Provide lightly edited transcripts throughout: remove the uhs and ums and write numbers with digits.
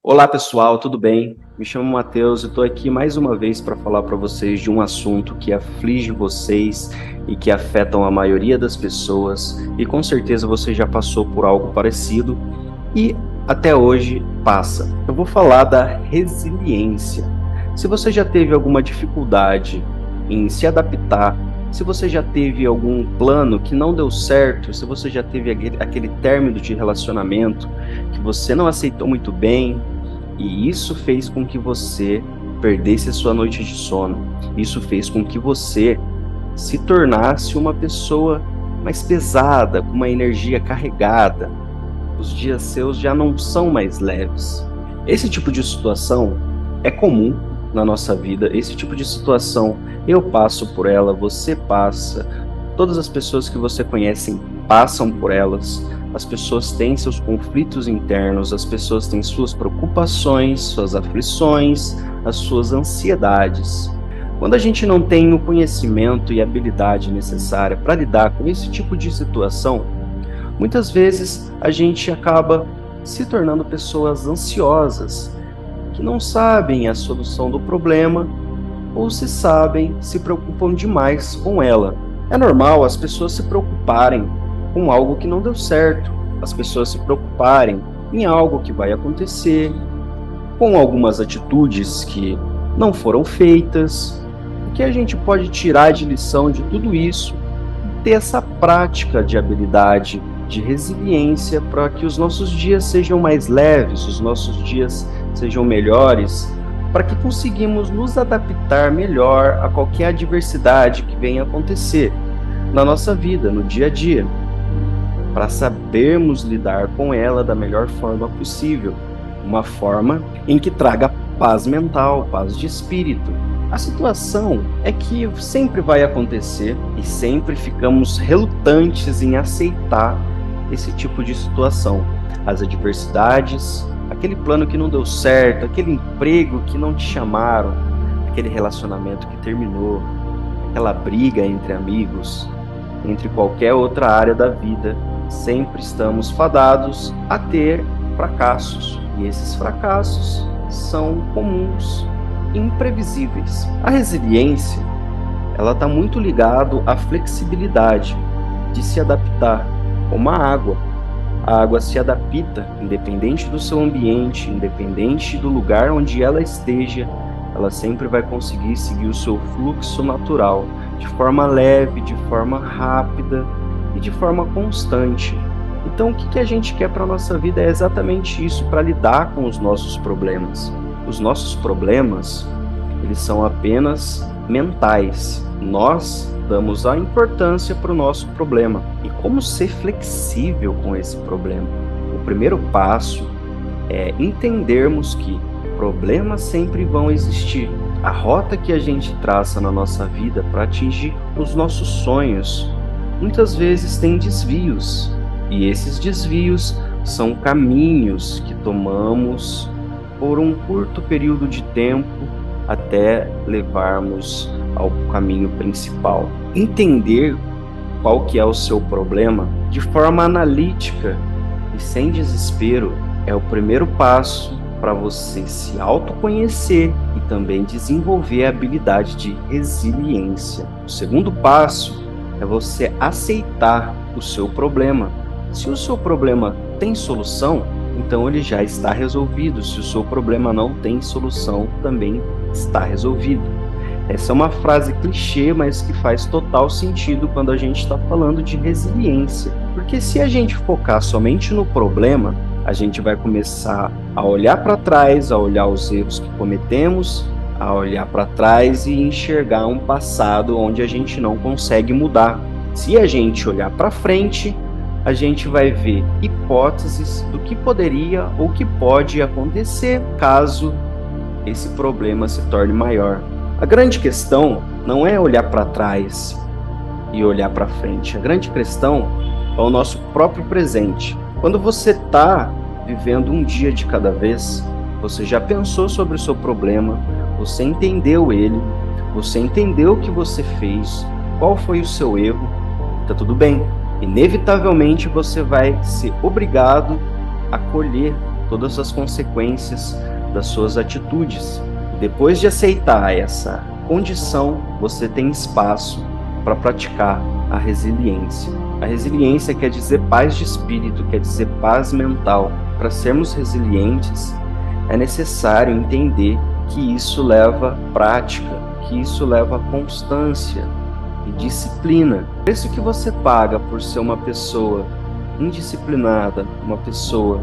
Olá pessoal, tudo bem? Me chamo Matheus e estou aqui mais uma vez para falar para vocês de um assunto que aflige vocês e que afetam a maioria das pessoas, e com certeza você já passou por algo parecido e até hoje passa. Eu vou falar da resiliência. Se você já teve alguma dificuldade em se adaptar, se você já teve algum plano que não deu certo, se você já teve aquele término de relacionamento que você não aceitou muito bem, e isso fez com que você perdesse a sua noite de sono. Isso fez com que você se tornasse uma pessoa mais pesada, com uma energia carregada. Os dias seus já não são mais leves. Esse tipo de situação é comum na nossa vida. Esse tipo de situação eu passo por ela, você passa, todas as pessoas que você conhece passam por elas. As pessoas têm seus conflitos internos, as pessoas têm suas preocupações, suas aflições, as suas ansiedades. Quando a gente não tem o conhecimento e habilidade necessária para lidar com esse tipo de situação, muitas vezes a gente acaba se tornando pessoas ansiosas, que não sabem a solução do problema, ou se sabem, se preocupam demais com ela. É normal as pessoas se preocuparem com algo que não deu certo, as pessoas se preocuparem em algo que vai acontecer, com algumas atitudes que não foram feitas. O que a gente pode tirar de lição de tudo isso? Ter essa prática de habilidade, de resiliência, para que os nossos dias sejam mais leves, os nossos dias sejam melhores, para que conseguimos nos adaptar melhor a qualquer adversidade que venha acontecer na nossa vida, no dia a dia, para sabermos lidar com ela da melhor forma possível, uma forma em que traga paz mental, paz de espírito. A situação é que sempre vai acontecer e sempre ficamos relutantes em aceitar esse tipo de situação. As adversidades, aquele plano que não deu certo, aquele emprego que não te chamaram, aquele relacionamento que terminou, aquela briga entre amigos, entre qualquer outra área da vida, sempre estamos fadados a ter fracassos. E esses fracassos são comuns, imprevisíveis. A resiliência, ela está muito ligado à flexibilidade de se adaptar, como a água. A água se adapta, independente do seu ambiente, independente do lugar onde ela esteja, ela sempre vai conseguir seguir o seu fluxo natural, de forma leve, de forma rápida e de forma constante. Então, o que a gente quer para a nossa vida é exatamente isso, para lidar com os nossos problemas. Os nossos problemas, eles são apenas mentais. Nós damos a importância para o nosso problema. E como ser flexível com esse problema? O primeiro passo é entendermos que problemas sempre vão existir. A rota que a gente traça na nossa vida para atingir os nossos sonhos, muitas vezes tem desvios. E esses desvios são caminhos que tomamos por um curto período de tempo até levarmos ao caminho principal. Entender qual que é o seu problema de forma analítica e sem desespero é o primeiro passo para você se autoconhecer e também desenvolver a habilidade de resiliência. O segundo passo é você aceitar o seu problema. Se o seu problema tem solução, então ele já está resolvido. Se o seu problema não tem solução, também está resolvido. Essa é uma frase clichê, mas que faz total sentido quando a gente está falando de resiliência. Porque se a gente focar somente no problema, a gente vai começar a olhar para trás, a olhar os erros que cometemos, a olhar para trás e enxergar um passado onde a gente não consegue mudar. Se a gente olhar para frente, a gente vai ver hipóteses do que poderia ou que pode acontecer caso esse problema se torne maior. A grande questão não é olhar para trás e olhar para frente. A grande questão é o nosso próprio presente. Quando você está vivendo um dia de cada vez, você já pensou sobre o seu problema, você entendeu ele, você entendeu o que você fez, qual foi o seu erro, está tudo bem. Inevitavelmente você vai ser obrigado a colher todas as consequências das suas atitudes. Depois de aceitar essa condição, você tem espaço para praticar a resiliência. A resiliência quer dizer paz de espírito, quer dizer paz mental. Para sermos resilientes, é necessário entender que isso leva prática, que isso leva constância e disciplina. O preço que você paga por ser uma pessoa indisciplinada, uma pessoa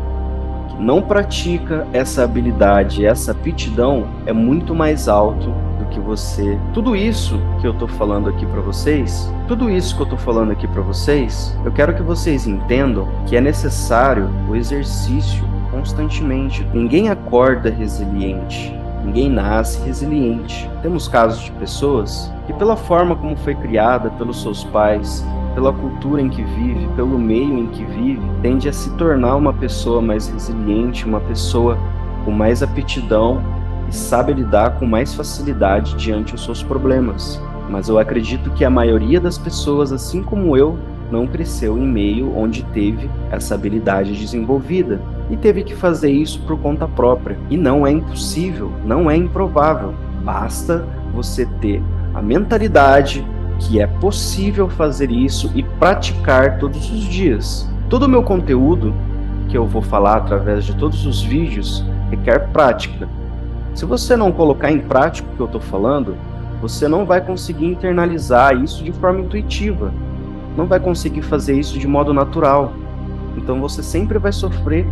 que não pratica essa habilidade, essa aptidão, é muito mais alto do que você. Tudo isso que eu tô falando aqui para vocês, eu quero que vocês entendam que é necessário o exercício constantemente. Ninguém acorda resiliente. Ninguém nasce resiliente. Temos casos de pessoas que, pela forma como foi criada pelos seus pais, pela cultura em que vive, pelo meio em que vive, tende a se tornar uma pessoa mais resiliente, uma pessoa com mais aptidão e sabe lidar com mais facilidade diante dos seus problemas. Mas eu acredito que a maioria das pessoas, assim como eu, não cresceu em meio onde teve essa habilidade desenvolvida e teve que fazer isso por conta própria. E não é impossível, não é improvável. Basta você ter a mentalidade que é possível fazer isso e praticar todos os dias. Todo o meu conteúdo que eu vou falar através de todos os vídeos requer prática. Se você não colocar em prática o que eu estou falando, você não vai conseguir internalizar isso de forma intuitiva. Não vai conseguir fazer isso de modo natural. Então você sempre vai sofrer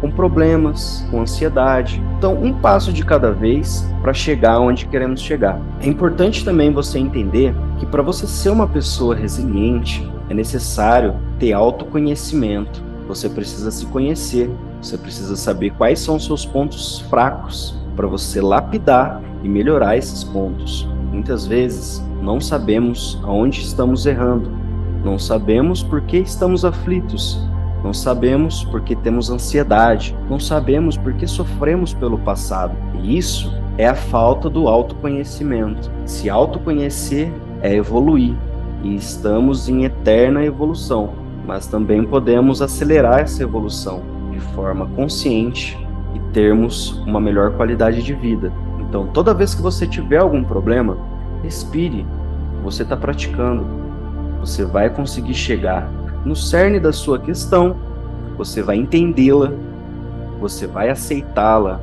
com problemas, com ansiedade. Então, um passo de cada vez para chegar onde queremos chegar. É importante também você entender que para você ser uma pessoa resiliente, é necessário ter autoconhecimento. Você precisa se conhecer, você precisa saber quais são os seus pontos fracos para você lapidar e melhorar esses pontos. Muitas vezes não sabemos aonde estamos errando. Não sabemos por que estamos aflitos, não sabemos por que temos ansiedade, não sabemos por que sofremos pelo passado. E isso é a falta do autoconhecimento. Se autoconhecer é evoluir, e estamos em eterna evolução, mas também podemos acelerar essa evolução de forma consciente e termos uma melhor qualidade de vida. Então, toda vez que você tiver algum problema, respire, você está praticando. Você vai conseguir chegar no cerne da sua questão, você vai entendê-la, você vai aceitá-la,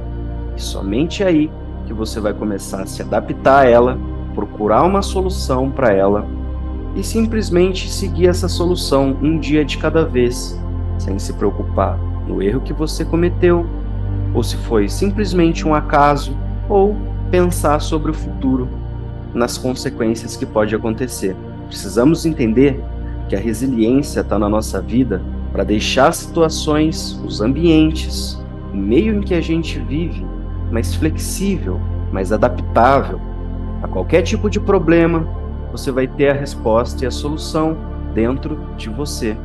e somente aí que você vai começar a se adaptar a ela, procurar uma solução para ela e simplesmente seguir essa solução um dia de cada vez, sem se preocupar no erro que você cometeu, ou se foi simplesmente um acaso, ou pensar sobre o futuro, nas consequências que pode acontecer. Precisamos entender que a resiliência está na nossa vida para deixar as situações, os ambientes, o meio em que a gente vive, mais flexível, mais adaptável. A qualquer tipo de problema, você vai ter a resposta e a solução dentro de você.